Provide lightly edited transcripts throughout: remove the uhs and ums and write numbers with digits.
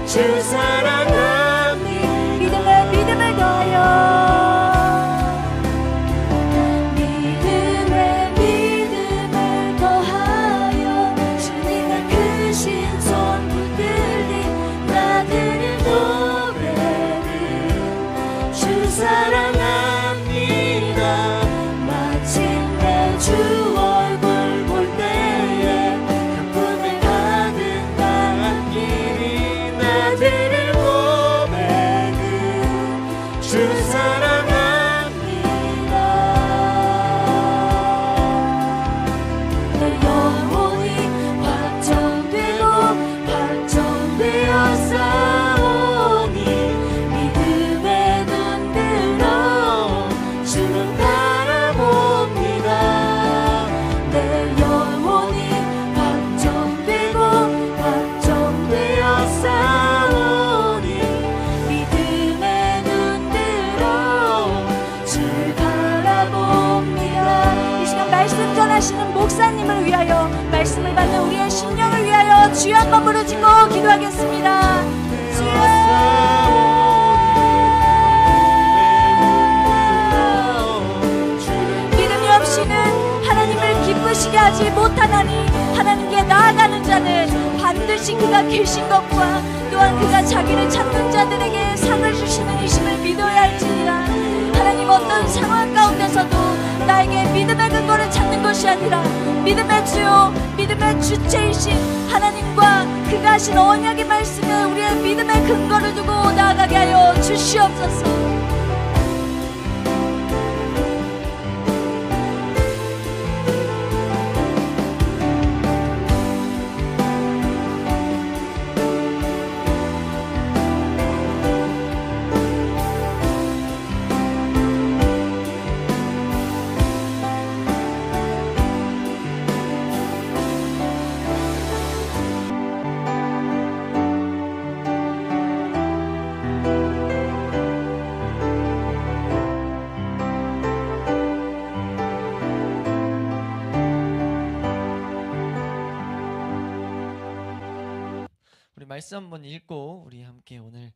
주 사랑합니다. 믿음을 더하여 목사님을 위하여, 말씀을 받는 우리의 심령을 위하여 주여 한번 부르짖고 기도하겠습니다. 주여. 믿음이 없이는 하나님을 기쁘시게 하지 못하나니 하나님께 나아가는 자는 반드시 그가 계신 것과 또한 그가 자기를 찾는 자들에게 상을 주시는 이심을 믿어야 할지니라. 하나님, 어떤 상황 가운데서도 나에게 믿음의 근거를 찾는 것이 아니라 믿음의 주요, 믿음의 주체이신 하나님과 그가 하신 언약의 말씀에 우리의 믿음의 근거를 두고 나아가게 하여 주시옵소서. 말씀 한번 읽고 우리 함께 오늘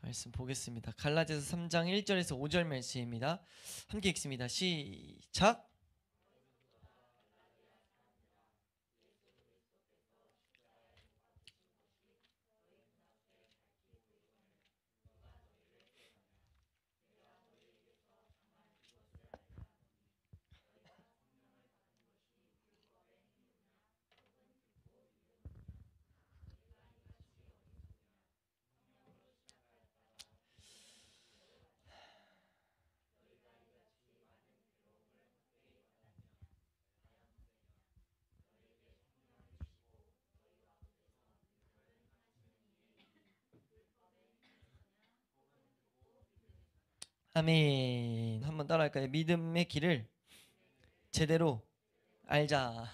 말씀 보겠습니다. 갈라디아서 3장 1절에서 5절 말씀입니다. 함께 읽습니다. 시작. 아멘. 한번 따라할까요? 믿음의 길을 제대로 알자.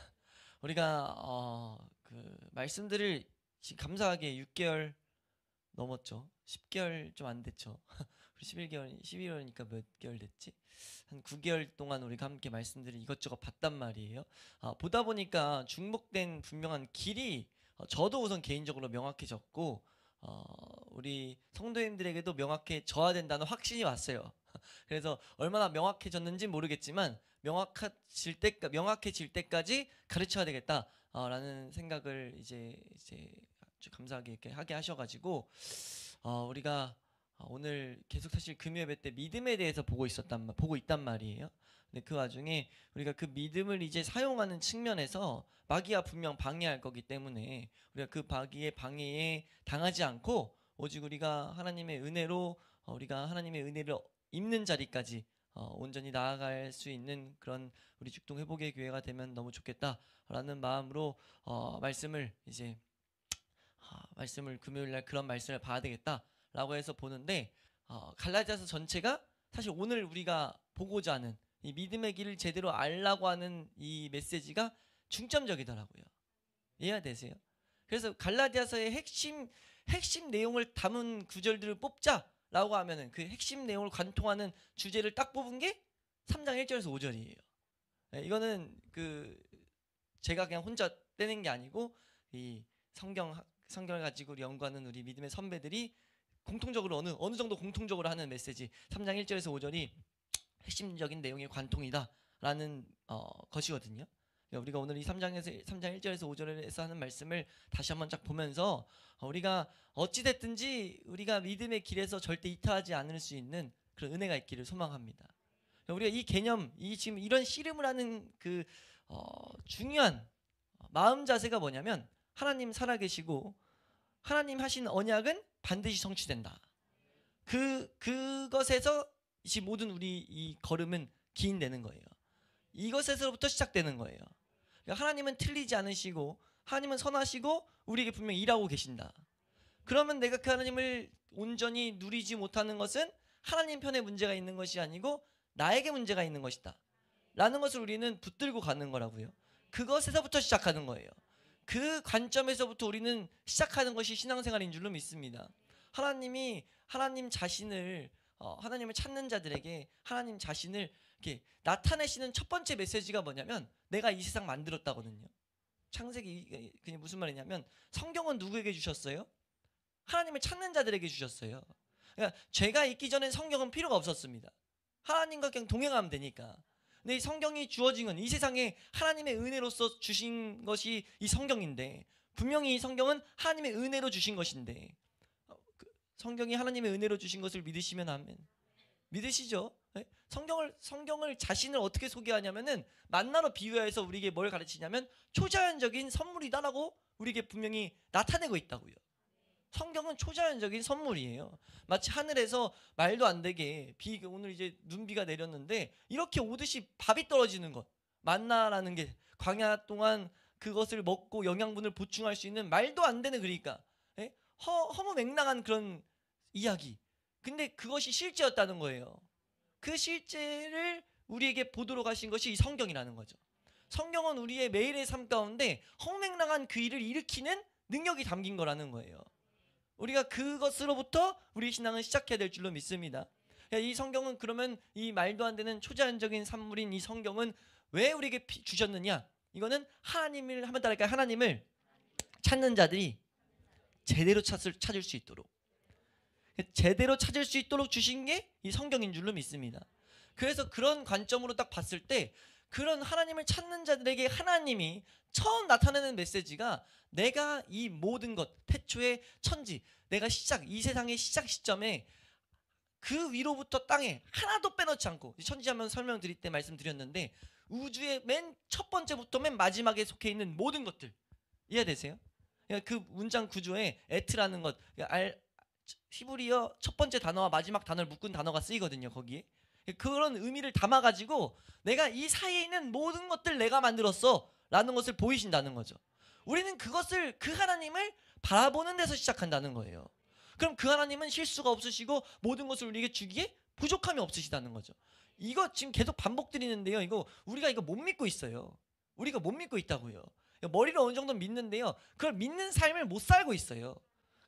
우리가 그 말씀들을 지금 감사하게 6개월 넘었죠. 10개월 좀 안 됐죠. 11개월, 12월이니까 몇 개월 됐지? 한 9개월 동안 우리가 함께 말씀들을 이것저것 봤단 말이에요. 보다 보니까 중복된 분명한 길이 저도 우선 개인적으로 명확해졌고 우리 성도님들에게도 명확해져야 된다는 확신이 왔어요. 그래서 얼마나 명확해졌는지 모르겠지만 명확해질 때까지 가르쳐야 되겠다라는 생각을 이제 아주 감사하게 이렇게 하게 하셔가지고 우리가 오늘 계속 사실 금요 예배 때 믿음에 대해서 보고 있단 말이에요. 근데 그 와중에 우리가 그 믿음을 이제 사용하는 측면에서 마귀가 분명 방해할 거기 때문에 우리가 그 마귀의 방해에 당하지 않고 오직 우리가 하나님의 은혜로 우리가 하나님의 은혜를 입는 자리까지 온전히 나아갈 수 있는 그런 우리 죽동 회복의 교회가 되면 너무 좋겠다라는 마음으로 말씀을 금요일날 그런 말씀을 봐야 되겠다라고 해서 보는데 갈라디아서 전체가 사실 오늘 우리가 보고자 하는 이 믿음의 길을 제대로 알라고 하는 이 메시지가 중점적이더라고요. 이해가 되세요? 그래서 갈라디아서의 핵심 내용을 담은 구절들을 뽑자라고 하면은 그 핵심 내용을 관통하는 주제를 딱 뽑은 게 3장 1절에서 5절이에요. 이거는 제가 그냥 혼자 떼낸 게 아니고 이 성경을 가지고 우리 연구하는 우리 믿음의 선배들이 공통적으로 어느 정도 공통적으로 하는 메시지 3장 1절에서 5절이 핵심적인 내용의 관통이다라는 것이거든요. 우리가 오늘 이 3장 1절에서 5절에서 하는 말씀을 다시 한번 쫙 보면서 우리가 어찌 됐든지 우리가 믿음의 길에서 절대 이탈하지 않을 수 있는 그런 은혜가 있기를 소망합니다. 우리가 이 개념, 지금 이런 씨름을 하는 그 중요한 마음 자세가 뭐냐면 하나님 살아계시고 하나님 하신 언약은 반드시 성취된다. 그것에서 이 모든 우리 이 걸음은 기인되는 거예요. 이것에서부터 시작되는 거예요. 그러니까 하나님은 틀리지 않으시고 하나님은 선하시고 우리에게 분명히 일하고 계신다. 그러면 내가 그 하나님을 온전히 누리지 못하는 것은 하나님 편에 문제가 있는 것이 아니고 나에게 문제가 있는 것이다 라는 것을 우리는 붙들고 가는 거라고요. 그것에서부터 시작하는 거예요. 그 관점에서부터 우리는 시작하는 것이 신앙생활인 줄로 믿습니다. 하나님 자신을 하나님을 찾는 자들에게 하나님 자신을 이렇게 나타내시는 첫 번째 메시지가 뭐냐면 내가 이 세상 만들었다거든요. 창세기 그게 무슨 말이냐면 성경은 누구에게 주셨어요? 하나님을 찾는 자들에게 주셨어요. 그러니까 죄가 있기 전엔 성경은 필요가 없었습니다. 하나님과 그냥 동행하면 되니까. 근데 이 성경이 주어진 건 이 세상에 하나님의 은혜로서 주신 것이 이 성경인데 분명히 이 성경은 하나님의 은혜로 주신 것인데 성경이 하나님의 은혜로 주신 것을 믿으시면 아멘. 믿으시죠? 네? 성경을 자신을 어떻게 소개하냐면은 만나로 비유해서 우리에게 뭘 가르치냐면 초자연적인 선물이다라고 우리에게 분명히 나타내고 있다고요. 성경은 초자연적인 선물이에요. 마치 하늘에서 말도 안 되게 오늘 이제 눈비가 내렸는데 이렇게 오듯이 밥이 떨어지는 것, 만나라는 게 광야 동안 그것을 먹고 영양분을 보충할 수 있는 말도 안 되는 그러니까 허무맹랑한 그런 이야기. 근데 그것이 실제였다는 거예요. 그 실제를 우리에게 보도록 하신 것이 이 성경이라는 거죠. 성경은 우리의 매일의 삶 가운데 허무맹랑한 그 일을 일으키는 능력이 담긴 거라는 거예요. 우리가 그것으로부터 우리 신앙을 시작해야 될 줄로 믿습니다. 이 성경은 그러면 이 말도 안 되는 초자연적인 산물인 이 성경은 왜 우리에게 주셨느냐? 이거는 하나님을 한번 따라할까요? 하나님을 찾는 자들이 제대로 찾을 수 있도록 제대로 찾을 수 있도록 주신 게 이 성경인 줄로 믿습니다. 그래서 그런 관점으로 딱 봤을 때 그런 하나님을 찾는 자들에게 하나님이 처음 나타내는 메시지가 내가 이 모든 것 태초의 천지 내가 이 세상의 시작 시점에 그 위로부터 땅에 하나도 빼놓지 않고 천지하면 설명드릴 때 말씀드렸는데 우주의 맨 첫 번째부터 맨 마지막에 속해 있는 모든 것들 이해되세요? 그 문장 구조에 에트라는 것 히브리어 첫 번째 단어와 마지막 단어를 묶은 단어가 쓰이거든요. 거기에 그런 의미를 담아가지고 내가 이 사이에 있는 모든 것들 내가 만들었어 라는 것을 보이신다는 거죠. 우리는 그 하나님을 바라보는 데서 시작한다는 거예요. 그럼 그 하나님은 실수가 없으시고 모든 것을 우리에게 주기에 부족함이 없으시다는 거죠. 이거 지금 계속 반복드리는데요. 우리가 이거 못 믿고 있어요. 우리가 못 믿고 있다고요. 머리로 어느 정도 믿는데요. 그걸 믿는 삶을 못 살고 있어요.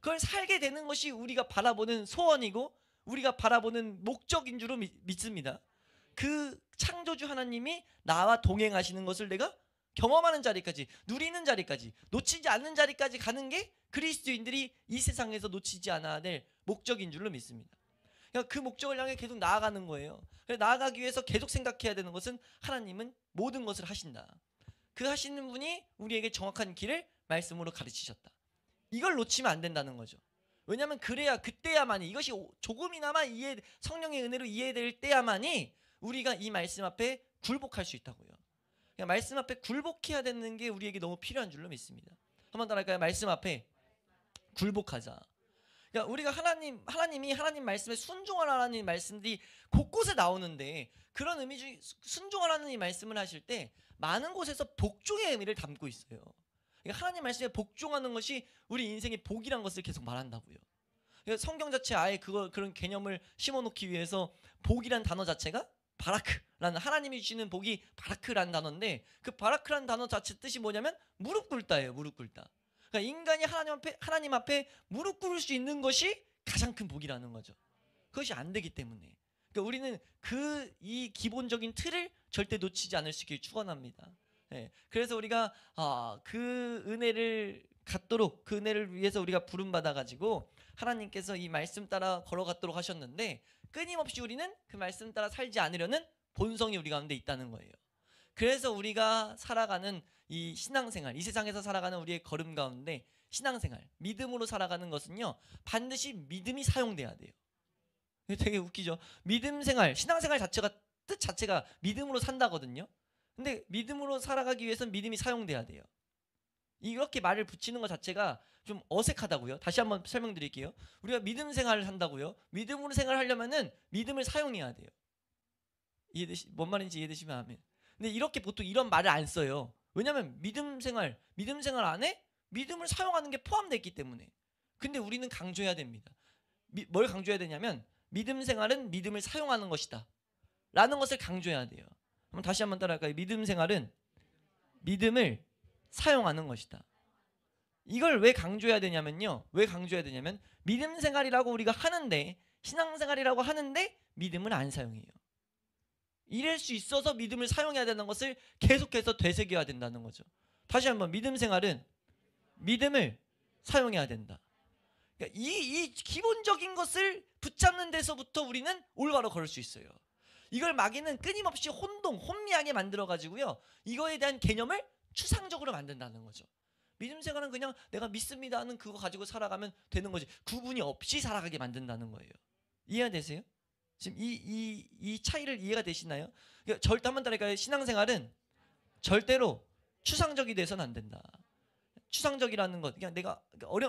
그걸 살게 되는 것이 우리가 바라보는 소원이고 우리가 바라보는 목적인 줄로 믿습니다. 그 창조주 하나님이 나와 동행하시는 것을 내가 경험하는 자리까지 누리는 자리까지 놓치지 않는 자리까지 가는 게 그리스도인들이 이 세상에서 놓치지 않아야 될 목적인 줄로 믿습니다. 그 목적을 향해 계속 나아가는 거예요. 나아가기 위해서 계속 생각해야 되는 것은 하나님은 모든 것을 하신다. 그 하시는 분이 우리에게 정확한 길을 말씀으로 가르치셨다. 이걸 놓치면 안 된다는 거죠. 왜냐하면 그때야만이 이것이 조금이나마 성령의 은혜로 이해될 때야만이 우리가 이 말씀 앞에 굴복할 수 있다고요. 그러니까 말씀 앞에 굴복해야 되는 게 우리에게 너무 필요한 줄로 믿습니다. 한번 따라할까요? 말씀 앞에 굴복하자. 그러니까 우리가 하나님이 하나님 말씀에 순종하라는 말씀들이 곳곳에 나오는데 그런 의미 중에 순종하라는 이 말씀을 하실 때 많은 곳에서 복종의 의미를 담고 있어요. 그러니까 하나님 말씀에 복종하는 것이 우리 인생의 복이란 것을 계속 말한다고요. 그러니까 성경 자체 아예 그런 개념을 심어놓기 위해서 복이란 단어 자체가 바라크라는 하나님이 주시는 복이 바라크라는 단어인데 그 바라크라는 단어 자체 뜻이 뭐냐면 무릎 꿇다예요. 무릎 꿇다. 그러니까 인간이 하나님 앞에 무릎 꿇을 수 있는 것이 가장 큰 복이라는 거죠. 그것이 안 되기 때문에 그러니까 우리는 이 기본적인 틀을 절대 놓치지 않을 수 있길 축원합니다. 네. 그래서 우리가 그 은혜를 갖도록 그 은혜를 위해서 우리가 부름 받아 가지고 하나님께서 이 말씀 따라 걸어갔도록 하셨는데 끊임없이 우리는 그 말씀 따라 살지 않으려는 본성이 우리 가운데 있다는 거예요. 그래서 우리가 살아가는 이 신앙생활, 이 세상에서 살아가는 우리의 걸음 가운데 신앙생활, 믿음으로 살아가는 것은요 반드시 믿음이 사용돼야 돼요. 되게 웃기죠. 믿음생활, 신앙생활 자체가 뜻 자체가 믿음으로 산다거든요. 근데 믿음으로 살아가기 위해서는 믿음이 사용돼야 돼요. 이렇게 말을 붙이는 것 자체가 좀 어색하다고요. 다시 한번 설명드릴게요. 우리가 믿음 생활을 한다고요. 믿음으로 생활하려면은 믿음을 사용해야 돼요. 뭔 말인지 이해되시면 아멘. 근데 이렇게 보통 이런 말을 안 써요. 왜냐하면 믿음 생활 안에 믿음을 사용하는 게 포함되어 있기 때문에. 근데 우리는 강조해야 됩니다. 뭘 강조해야 되냐면 믿음 생활은 믿음을 사용하는 것이다 라는 것을 강조해야 돼요. 다시 한번 따라할까요? 믿음 생활은 믿음을 사용하는 것이다. 이걸 왜 강조해야 되냐면요. 왜 강조해야 되냐면 믿음 생활이라고 우리가 하는데, 신앙생활이라고 하는데 믿음을 안 사용해요. 이럴 수 있어서 믿음을 사용해야 되는 것을 계속해서 되새겨야 된다는 거죠. 다시 한번, 믿음 생활은 믿음을 사용해야 된다. 그러니까 이 기본적인 것을 붙잡는 데서부터 우리는 올바로 걸을 수 있어요. 이걸 마귀는 끊임없이 혼미하게 만들어가지고요, 이거에 대한 개념을 추상적으로 만든다는 거죠. 믿음 생활은 그냥 내가 믿습니다 하는 그거 가지고 살아가면 되는 거지, 구분이 없이 살아가게 만든다는 거예요. 이해되세요? 지금 이 차이를 이해가 되시나요? 그러니까 절대 한번 따라할까요? 신앙생활은 절대로 추상적이 돼서는 안 된다. 추상적이라는 것, 그냥 내가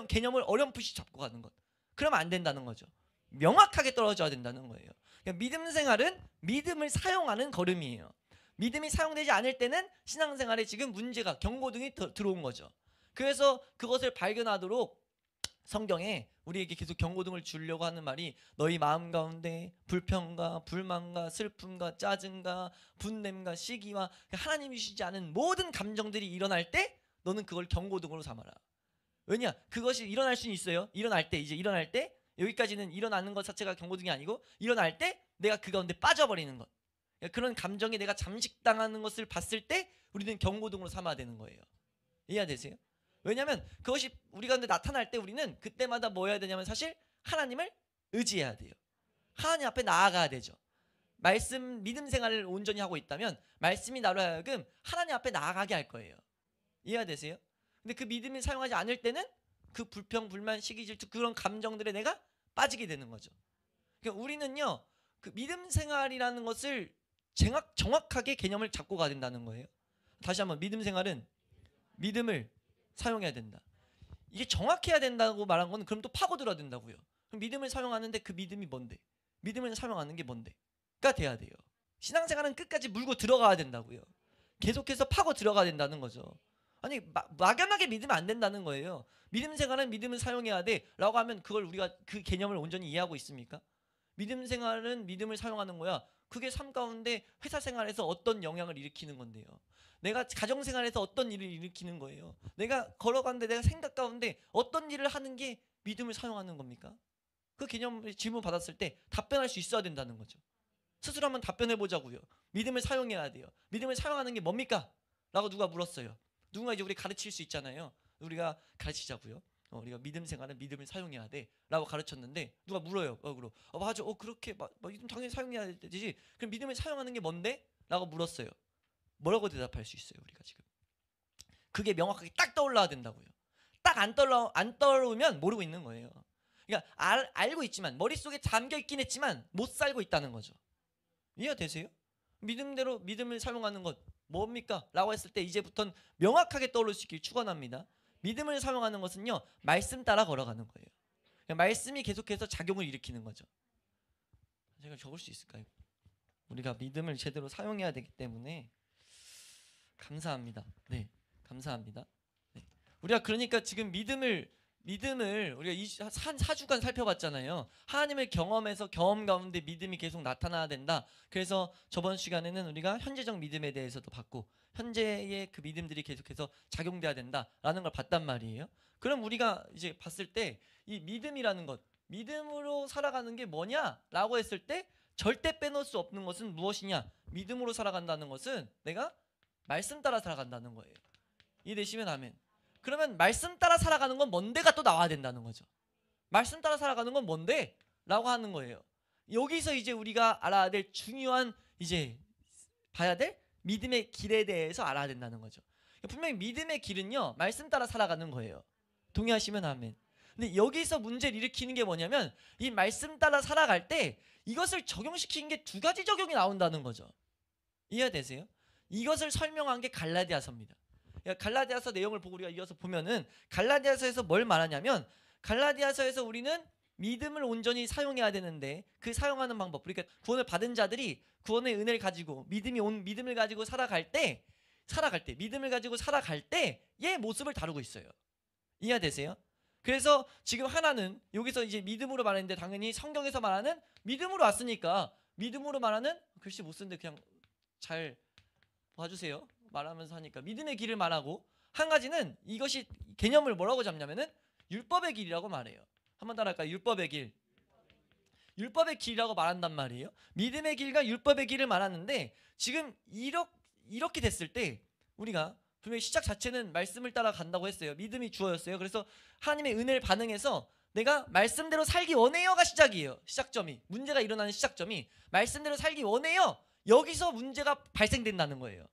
개념을 어렴풋이 잡고 가는 것, 그러면 안 된다는 거죠. 명확하게 떨어져야 된다는 거예요. 그러니까 믿음 생활은 믿음을 사용하는 걸음이에요. 믿음이 사용되지 않을 때는 신앙생활에 지금 문제가, 경고등이 들어온 거죠. 그래서 그것을 발견하도록 성경에 우리에게 계속 경고등을 주려고 하는 말이, 너희 마음 가운데 불평과 불만과 슬픔과 짜증과 분냄과 시기와 하나님이 주시지 않은 모든 감정들이 일어날 때 너는 그걸 경고등으로 삼아라. 왜냐? 그것이 일어날 수는 있어요. 일어날 때 여기까지는 일어나는 것 자체가 경고등이 아니고, 일어날 때 내가 그 가운데 빠져버리는 것, 그런 감정에 내가 잠식당하는 것을 봤을 때 우리는 경고등으로 삼아야 되는 거예요. 이해되세요? 왜냐하면 그것이 우리 가운데 나타날 때 우리는 그때마다 뭐 해야 되냐면 사실 하나님을 의지해야 돼요. 하나님 앞에 나아가야 되죠. 믿음 생활을 온전히 하고 있다면 말씀이 나로 하여금 하나님 앞에 나아가게 할 거예요. 이해되세요? 근데 그 믿음을 사용하지 않을 때는 그 불평, 불만, 시기, 질투, 그런 감정들에 내가 빠지게 되는 거죠. 그러니까 우리는요, 그 믿음 생활이라는 것을 정확하게 개념을 잡고 가야 된다는 거예요. 다시 한번, 믿음 생활은 믿음을 사용해야 된다. 이게 정확해야 된다고 말한 건 그럼 또 파고들어야 된다고요. 그럼 믿음을 사용하는데 그 믿음이 뭔데? 믿음을 사용하는 게 뭔데?가 돼야 돼요. 신앙생활은 끝까지 물고 들어가야 된다고요. 계속해서 파고 들어가야 된다는 거죠. 아니, 막연하게 믿으면 안 된다는 거예요. 믿음 생활은 믿음을 사용해야 돼 라고 하면 그걸 우리가 그 개념을 온전히 이해하고 있습니까? 믿음 생활은 믿음을 사용하는 거야. 그게 삶 가운데 회사 생활에서 어떤 영향을 일으키는 건데요. 내가 가정 생활에서 어떤 일을 일으키는 거예요. 내가 걸어가는데 내가 생각 가운데 어떤 일을 하는 게 믿음을 사용하는 겁니까? 그 개념을 질문 받았을 때 답변할 수 있어야 된다는 거죠. 스스로 한번 답변해 보자고요. 믿음을 사용해야 돼요. 믿음을 사용하는 게 뭡니까? 라고 누가 물었어요. 누군가 이제 우리 가르칠 수 있잖아요. 우리가 가르치자고요. 우리가 믿음 생활은 믿음을 사용해야 돼 라고 가르쳤는데 누가 물어요. 맞아. 그렇게 믿음 당연히 사용해야 되지. 그럼 믿음을 사용하는 게 뭔데? 라고 물었어요. 뭐라고 대답할 수 있어요? 우리가 지금 그게 명확하게 딱 떠올라야 된다고요. 딱 안 떠오르면 모르고 있는 거예요. 그러니까 알고 있지만, 머릿속에 잠겨 있긴 했지만 못 살고 있다는 거죠. 이해가 되세요? 믿음대로 믿음을 사용하는 것 뭡니까? 라고 했을 때 이제부터는 명확하게 떠오를 수 있길 축원합니다. 믿음을 사용하는 것은요, 말씀 따라 걸어가는 거예요. 말씀이 계속해서 작용을 일으키는 거죠. 제가 적을 수 있을까요? 우리가 믿음을 제대로 사용해야 되기 때문에. 감사합니다. 네, 감사합니다. 네. 우리가 그러니까 지금 믿음을 우리가 한 4주간 살펴봤잖아요. 하나님을 경험해서 경험 가운데 믿음이 계속 나타나야 된다. 그래서 저번 시간에는 우리가 현재적 믿음에 대해서도 봤고, 현재의 그 믿음들이 계속해서 작용돼야 된다라는 걸 봤단 말이에요. 그럼 우리가 이제 봤을 때 이 믿음이라는 것, 믿음으로 살아가는 게 뭐냐라고 했을 때 절대 빼놓을 수 없는 것은 무엇이냐? 믿음으로 살아간다는 것은 내가 말씀 따라 살아간다는 거예요. 이해되시면 아멘. 그러면 말씀 따라 살아가는 건 뭔데가 또 나와야 된다는 거죠. 말씀 따라 살아가는 건 뭔데? 라고 하는 거예요. 여기서 이제 우리가 알아야 될 중요한 이제 봐야 될 믿음의 길에 대해서 알아야 된다는 거죠. 분명히 믿음의 길은요, 말씀 따라 살아가는 거예요. 동의하시면 아멘. 근데 여기서 문제를 일으키는 게 뭐냐면 이 말씀 따라 살아갈 때 이것을 적용시킨 게 두 가지 적용이 나온다는 거죠. 이해되세요? 이것을 설명한 게 갈라디아서입니다. 갈라디아서 내용을 보고 우리가 이어서 보면은 갈라디아서에서 뭘 말하냐면 갈라디아서에서 우리는 믿음을 온전히 사용해야 되는데 그 사용하는 방법, 그러니까 구원을 받은 자들이 구원의 은혜를 가지고 믿음을 가지고 살아갈 때 믿음을 가지고 살아갈 때의 모습을 다루고 있어요. 이해되세요? 그래서 지금 하나는 여기서 이제 믿음으로 말하는데 당연히 성경에서 말하는 믿음으로 왔으니까 믿음으로 말하는 글씨 못 쓰는데 그냥 잘 봐주세요. 말하면서 하니까 믿음의 길을 말하고 한 가지는 이것이 개념을 뭐라고 잡냐면은 율법의 길이라고 말해요. 한번 따라할까요? 율법의 길. 율법의 길이라고 말한단 말이에요. 믿음의 길과 율법의 길을 말하는데 지금 이렇게 됐을 때 우리가 분명히 시작 자체는 말씀을 따라 간다고 했어요. 믿음이 주어였어요. 그래서 하나님의 은혜를 반응해서 내가 말씀대로 살기 원해요가 시작이에요. 시작점이, 문제가 일어나는 시작점이 말씀대로 살기 원해요. 여기서 문제가 발생된다는 거예요.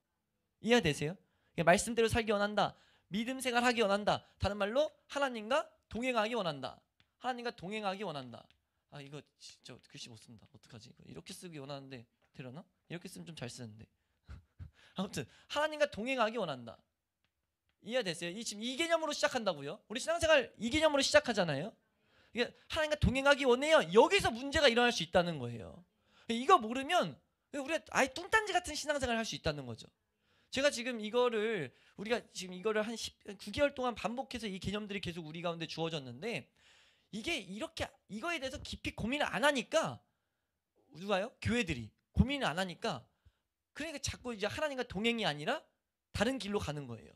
이해되세요? 말씀대로 살기 원한다. 믿음 생활하기 원한다. 다른 말로 하나님과 동행하기 원한다. 하나님과 동행하기 원한다. 아 이거 진짜 글씨 못 쓴다. 어떡하지? 이거 이렇게 쓰기 원하는데 되려나? 이렇게 쓰면 좀 잘 쓰는데. 아무튼 하나님과 동행하기 원한다. 이해되세요? 지금 이 개념으로 시작한다고요? 우리 신앙생활 이 개념으로 시작하잖아요. 이게 하나님과 동행하기 원해요. 여기서 문제가 일어날 수 있다는 거예요. 이거 모르면 우리가 아예 뚱딴지 같은 신앙생활을 할 수 있다는 거죠. 제가 지금 우리가 지금 이거를 한 9개월 동안 반복해서 이 개념들이 계속 우리 가운데 주어졌는데 이게 이렇게 이거에 대해서 깊이 고민을 안 하니까 누가요? 교회들이 고민을 안 하니까 그러니까 자꾸 이제 하나님과 동행이 아니라 다른 길로 가는 거예요.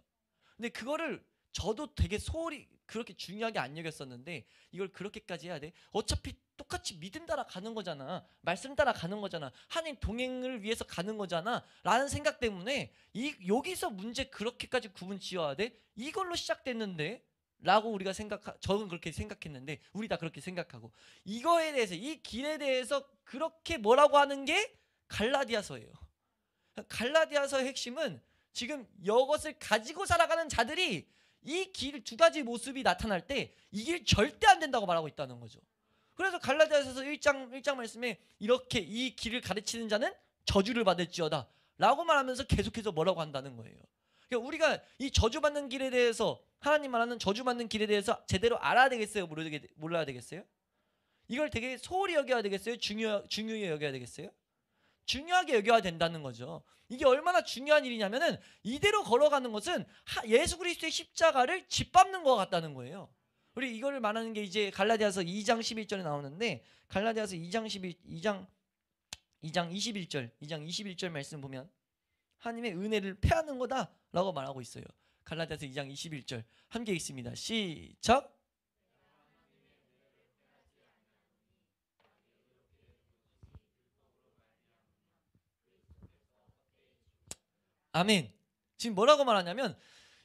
근데 그거를 저도 되게 소홀히 그렇게 중요하게 안 여겼었는데 이걸 그렇게까지 해야 돼? 어차피 똑같이 믿음 따라 가는 거잖아. 말씀 따라 가는 거잖아. 하나님 동행을 위해서 가는 거잖아. 라는 생각 때문에 여기서 문제 그렇게까지 구분 지어야 돼? 이걸로 시작됐는데 라고 우리가 저는 그렇게 생각했는데 우리 다 그렇게 생각하고 이거에 대해서 이 길에 대해서 그렇게 뭐라고 하는 게 갈라디아서예요. 갈라디아서의 핵심은 지금 이것을 가지고 살아가는 자들이 이 길 두 가지 모습이 나타날 때 이 길 절대 안 된다고 말하고 있다는 거죠. 그래서 갈라디아서 1장 말씀에 이렇게 이 길을 가르치는 자는 저주를 받을지어다 라고 말하면서 계속해서 뭐라고 한다는 거예요. 그러니까 우리가 이 저주받는 길에 대해서 하나님 말하는 저주받는 길에 대해서 제대로 알아야 되겠어요? 몰라야 되겠어요? 이걸 되게 소홀히 여겨야 되겠어요? 중요히 여겨야 되겠어요? 중요하게 여겨야 된다는 거죠. 이게 얼마나 중요한 일이냐면은 이대로 걸어가는 것은 예수 그리스도의 십자가를 짓밟는 것 같다는 거예요. 우리 이거를 말하는 게 이제 갈라디아서 2장 11절에 나오는데 갈라디아서 2장 21절 말씀 보면 하나님의 은혜를 패하는 거다라고 말하고 있어요. 갈라디아서 2장 21절 함께 읽습니다. 시작. 아멘. 지금 뭐라고 말하냐면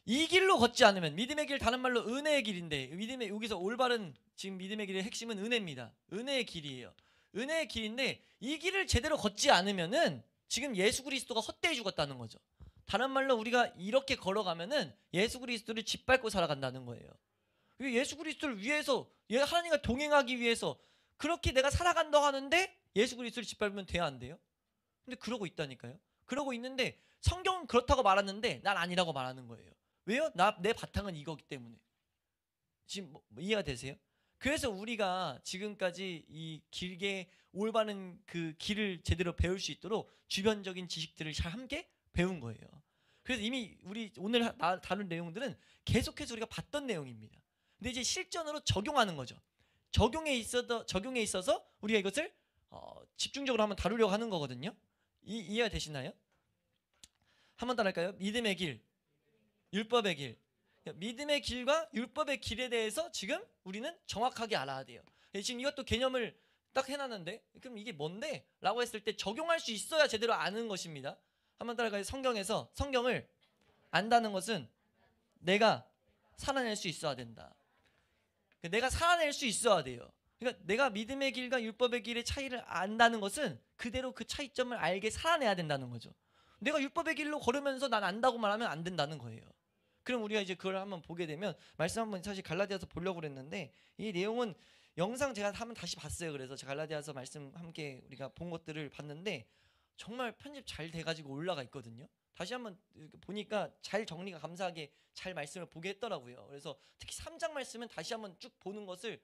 이 길로 걷지 않으면 믿음의 길 다른 말로 은혜의 길인데 여기서 올바른 지금 믿음의 길의 핵심은 은혜입니다. 은혜의 길이에요. 은혜의 길인데 이 길을 제대로 걷지 않으면은 지금 예수 그리스도가 헛되이 죽었다는 거죠. 다른 말로 우리가 이렇게 걸어가면은 예수 그리스도를 짓밟고 살아간다는 거예요. 예수 그리스도를 위해서 하나님과 동행하기 위해서 그렇게 내가 살아간다고 하는데 예수 그리스도를 짓밟으면 돼야 안 돼요? 근데 그러고 있다니까요. 그러고 있는데 성경은 그렇다고 말하는데 난 아니라고 말하는 거예요. 왜요? 내 바탕은 이거기 때문에. 지금 이해가 되세요? 그래서 우리가 지금까지 이 길게 올바른 그 길을 제대로 배울 수 있도록 주변적인 지식들을 잘 함께 배운 거예요. 그래서 이미 우리 오늘 다룬 내용들은 계속해서 우리가 봤던 내용입니다. 근데 이제 실전으로 적용하는 거죠. 적용에 있어서 우리가 이것을 집중적으로 한번 다루려고 하는 거거든요. 이해가 되시나요? 한번 따라할까요? 믿음의 길, 율법의 길. 믿음의 길과 율법의 길에 대해서 지금 우리는 정확하게 알아야 돼요. 지금 이것도 개념을 딱 해놨는데 그럼 이게 뭔데? 라고 했을 때 적용할 수 있어야 제대로 아는 것입니다. 한번 따라갈까요? 성경을 안다는 것은 내가 살아낼 수 있어야 된다. 내가 살아낼 수 있어야 돼요. 그러니까 내가 믿음의 길과 율법의 길의 차이를 안다는 것은 그대로 그 차이점을 알게 살아내야 된다는 거죠. 내가 율법의 길로 걸으면서 난 안다고 말하면 안 된다는 거예요. 그럼 우리가 이제 그걸 한번 보게 되면 말씀 한번 사실 갈라디아서 보려고 그랬는데 이 내용은 영상 제가 한번 다시 봤어요. 그래서 갈라디아서 말씀 함께 우리가 본 것들을 봤는데 정말 편집 잘 돼가지고 올라가 있거든요. 다시 한번 보니까 잘 정리가 감사하게 잘 말씀을 보게 했더라고요. 그래서 특히 3장 말씀은 다시 한번 쭉 보는 것을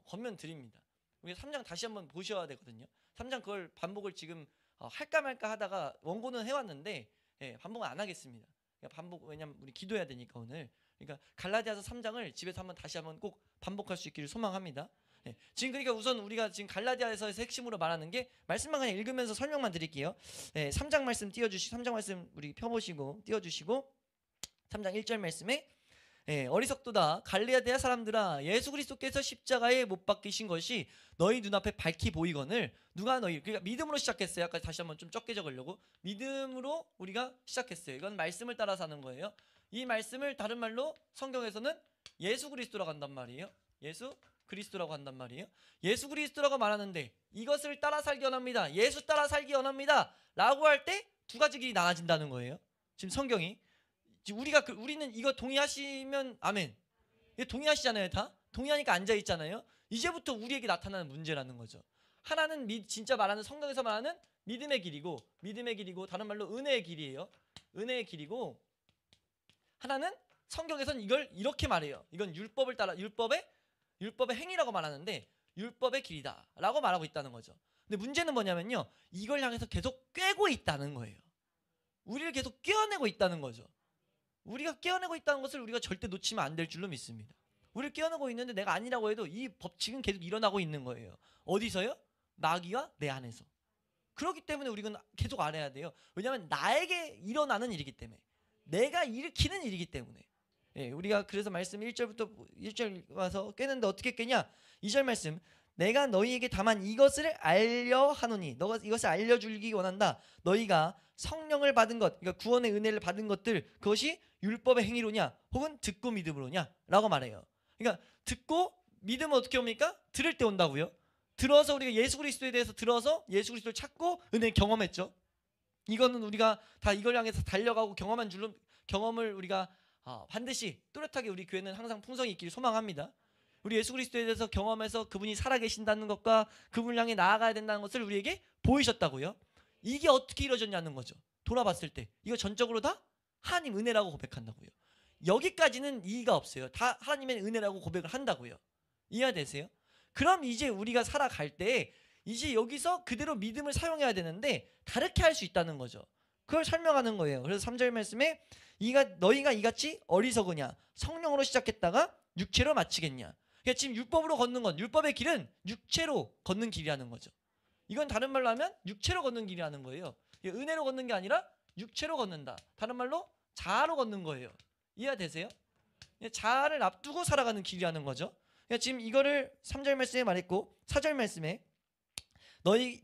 권면 드립니다. 우리 3장 다시 한번 보셔야 되거든요. 3장 그걸 반복을 지금 할까 말까 하다가 원고는 해왔는데 반복은 안 하겠습니다. 반복, 왜냐면 우리 기도해야 되니까 오늘. 그러니까 갈라디아서 3장을 집에서 한번 다시 한번 꼭 반복할 수 있기를 소망합니다. 지금 그러니까 우선 우리가 지금 갈라디아에서의 핵심으로 말하는 게 말씀만 그냥 읽으면서 설명만 드릴게요. 3장 말씀 띄워주시고 3장 말씀 우리 펴보시고 띄워주시고 3장 1절 말씀에 어리석도다 갈라디아 사람들아 예수 그리스도께서 십자가에 못 박히신 것이 너희 눈앞에 밝히 보이거늘 누가 너희 그러니까 믿음으로 시작했어요. 아까 다시 한번 좀 적게 적으려고 믿음으로 우리가 시작했어요. 이건 말씀을 따라서 하는 거예요. 이 말씀을 다른 말로 성경에서는 예수 그리스도라고 한단 말이에요. 예수 그리스도라고 한단 말이에요. 예수 그리스도라고 말하는데 이것을 따라 살기 원합니다. 예수 따라 살기 원합니다. 라고 할 때 두 가지 길이 나눠진다는 거예요. 지금 성경이 우리는 이거 동의하시면 아멘. 동의하시잖아요. 다 동의하니까 앉아 있잖아요. 이제부터 우리에게 나타나는 문제라는 거죠. 하나는 진짜 말하는 성경에서 말하는 믿음의 길이고 다른 말로 은혜의 길이에요. 은혜의 길이고 하나는 성경에서는 이걸 이렇게 말해요. 이건 율법을 따라 율법의 행위라고 말하는데 율법의 길이다라고 말하고 있다는 거죠. 근데 문제는 뭐냐면요. 이걸 향해서 계속 꿰고 있다는 거예요. 우리를 계속 꿰어내고 있다는 거죠. 우리가 깨어내고 있다는 것을 우리가 절대 놓치면 안 될 줄로 믿습니다. 우리를 깨어내고 있는데 내가 아니라고 해도 이 법칙은 계속 일어나고 있는 거예요. 어디서요? 마귀와 내 안에서. 그렇기 때문에 우리는 계속 알아야 돼요. 왜냐하면 나에게 일어나는 일이기 때문에 내가 일으키는 일이기 때문에 우리가 그래서 말씀 1절 와서 깨는데 어떻게 깨냐? 2절 말씀 내가 너희에게 다만 이것을 알려 하노니 너가 이것을 알려주기 원한다. 너희가 성령을 받은 것 그러니까 구원의 은혜를 받은 것들 그것이 율법의 행위로냐 혹은 듣고 믿음으로냐 라고 말해요. 그러니까 듣고 믿음은 어떻게 옵니까? 들을 때 온다고요. 들어서 우리가 예수 그리스도에 대해서 들어서 예수 그리스도를 찾고 은혜 경험했죠. 이거는 우리가 다 이걸 향해서 달려가고 경험한 줄로 경험을 우리가 반드시 또렷하게 우리 교회는 항상 풍성이 있기를 소망합니다. 우리 예수 그리스도에 대해서 경험해서 그분이 살아계신다는 것과 그분을 향해 나아가야 된다는 것을 우리에게 보이셨다고요. 이게 어떻게 이루어졌냐는 거죠. 돌아봤을 때 이거 전적으로 다 하나님 은혜라고 고백한다고요. 여기까지는 이의가 없어요. 다 하나님의 은혜라고 고백을 한다고요. 이해되세요? 그럼 이제 우리가 살아갈 때 이제 여기서 그대로 믿음을 사용해야 되는데 다르게 할 수 있다는 거죠. 그걸 설명하는 거예요. 그래서 3절 말씀에 너희가 이같이 어리석으냐 성령으로 시작했다가 육체로 마치겠냐. 그러니까 지금 율법으로 걷는 건 율법의 길은 육체로 걷는 길이라는 거죠. 이건 다른 말로 하면 육체로 걷는 길이라는 거예요. 은혜로 걷는 게 아니라 육체로 걷는다. 다른 말로 자아로 걷는 거예요. 이해되세요? 자아를 앞두고 살아가는 길이라는 거죠. 그러니까 지금 이거를 3절 말씀에 말했고 4절 말씀에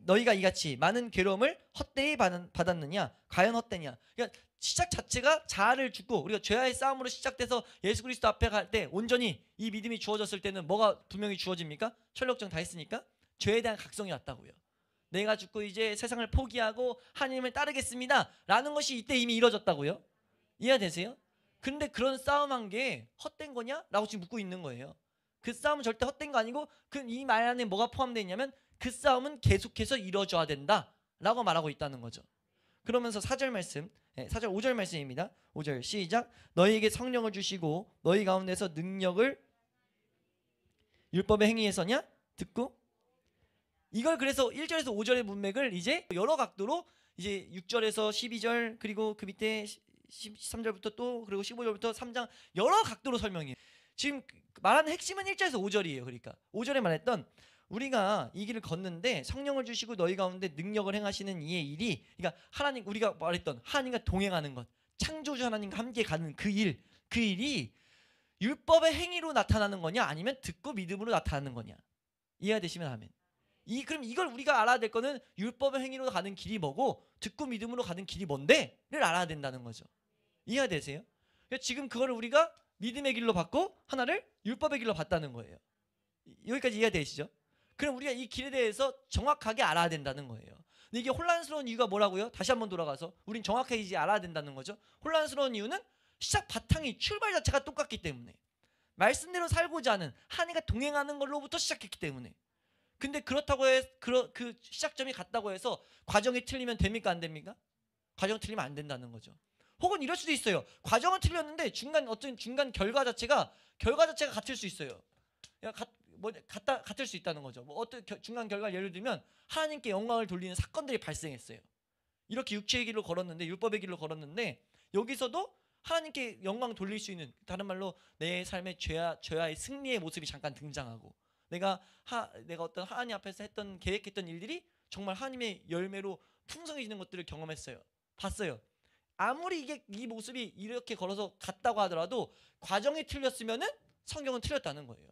너희가 이같이 많은 괴로움을 헛되이 받았느냐? 과연 헛되냐? 그러니까 시작 자체가 자아를 죽고 우리가 죄와의 싸움으로 시작돼서 예수 그리스도 앞에 갈 때 온전히 이 믿음이 주어졌을 때는 뭐가 분명히 주어집니까? 철록정 다 했으니까 죄에 대한 각성이 왔다고요. 내가 죽고 이제 세상을 포기하고 하나님을 따르겠습니다 라는 것이 이때 이미 이루어졌다고요. 이해되세요? 근데 그런 싸움한 게 헛된 거냐? 라고 지금 묻고 있는 거예요. 그 싸움은 절대 헛된 거 아니고 이 말 안에 뭐가 포함되어 있냐면 그 싸움은 계속해서 이루어져야 된다 라고 말하고 있다는 거죠. 그러면서 4절 말씀 4절 5절 말씀입니다. 5절 시작 너희에게 성령을 주시고 너희 가운데서 능력을 율법의 행위에서냐? 듣고 이걸 그래서 1절에서 5절의 문맥을 이제 여러 각도로 이제 6절에서 12절 그리고 그 밑에 13절부터 또 그리고 15절부터 3장 여러 각도로 설명해요. 지금 말하는 핵심은 1절에서 5절이에요. 그러니까 5절에 말했던 우리가 이 길을 걷는데 성령을 주시고 너희 가운데 능력을 행하시는 이의 일이 그러니까 하나님 우리가 말했던 하나님과 동행하는 것 창조주 하나님과 함께 가는 그 일이 율법의 행위로 나타나는 거냐 아니면 듣고 믿음으로 나타나는 거냐. 이해가 되시면 아멘. 그럼 이걸 우리가 알아야 될 거는 율법의 행위로 가는 길이 뭐고 듣고 믿음으로 가는 길이 뭔데를 알아야 된다는 거죠. 이해가 되세요? 지금 그거를 우리가 믿음의 길로 받고 하나를 율법의 길로 받다는 거예요. 여기까지 이해되시죠? 그럼 우리가 이 길에 대해서 정확하게 알아야 된다는 거예요. 근데 이게 혼란스러운 이유가 뭐라고요? 다시 한번 돌아가서 우린 정확하게 이제 알아야 된다는 거죠. 혼란스러운 이유는 시작 바탕이 출발 자체가 똑같기 때문에, 말씀대로 살고자 하는 하나님과 동행하는 걸로부터 시작했기 때문에. 근데 그렇다고 그 시작점이 같다고 해서 과정이 틀리면 됩니까 안 됩니까? 과정 틀리면 안 된다는 거죠. 혹은 이럴 수도 있어요. 과정은 틀렸는데 어떤 중간 결과 자체가 같을 수 있어요. 같을 수 있다는 거죠. 뭐 어떤 중간 결과 예를 들면 하나님께 영광을 돌리는 사건들이 발생했어요. 이렇게 육체의 길로 걸었는데, 율법의 길로 걸었는데, 여기서도 하나님께 영광 돌릴 수 있는, 다른 말로 내 삶의 죄와의 승리의 모습이 잠깐 등장하고, 내가 어떤 하나님 앞에서 계획했던 일들이 정말 하나님의 열매로 풍성해지는 것들을 경험했어요. 봤어요. 아무리 이 모습이 이렇게 걸어서 같다고 하더라도 과정이 틀렸으면은 성경은 틀렸다는 거예요.